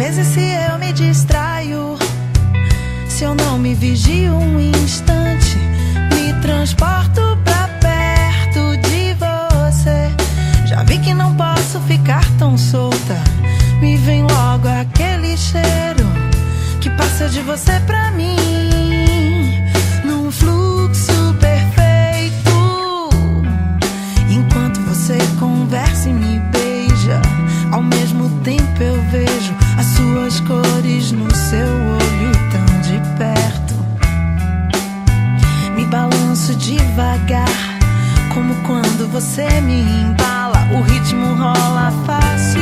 vezes se eu me distraio, se eu não me vigio um instante, me transporto pra perto de você. Já vi que não posso ficar tão solta, me vem logo aquele cheiro que passa de você pra mim, num fluxo perfeito. Enquanto você conversa e me beija, ao mesmo tempo eu vejo as suas cores no seu olho tão de perto. Me balanço devagar, como quando você me embala. O ritmo rola fácil,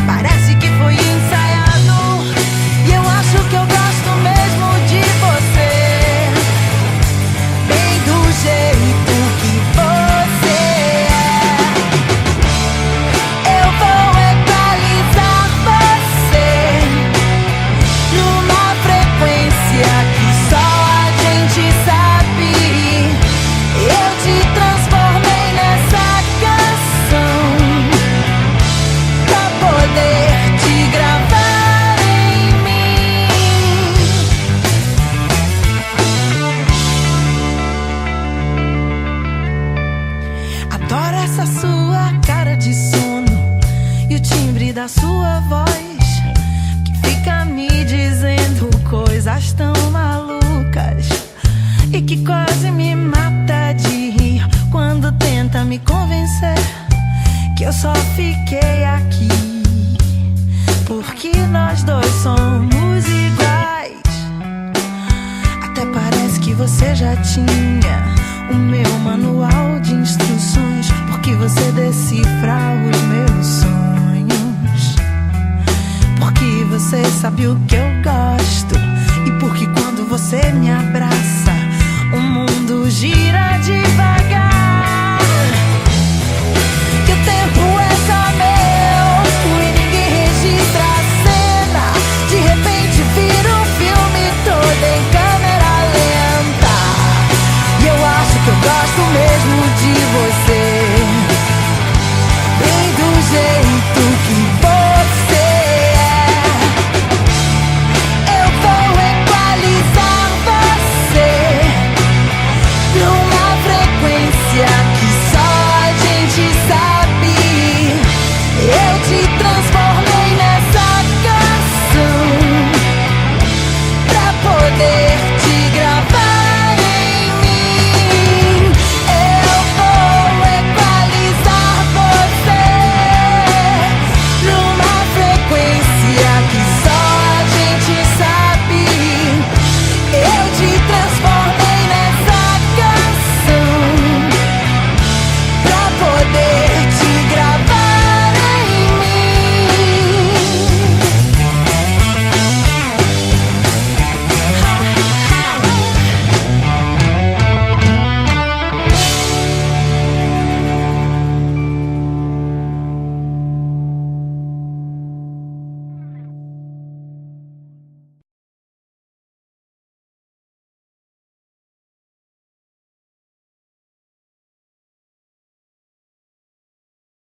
parece que foi ensaiado. E eu acho que eu gosto mesmo de você, bem do jeito que você é. Eu vou equalizar você numa frequência que só a gente sabe. Eu te transformei nessa canção pra poder te gravar em mim. Adoro essa sua cara de sono e o timbre da sua voz, que fica me dizendo coisas tão malucas e que quase me mata de rir quando tenta me convencer que eu só fiquei aqui porque nós dois somos iguais. Até parece que você já tinha o meu manual de instruções, porque você decifra os meus sonhos, porque você sabe o que eu gosto e porque quando você me abraça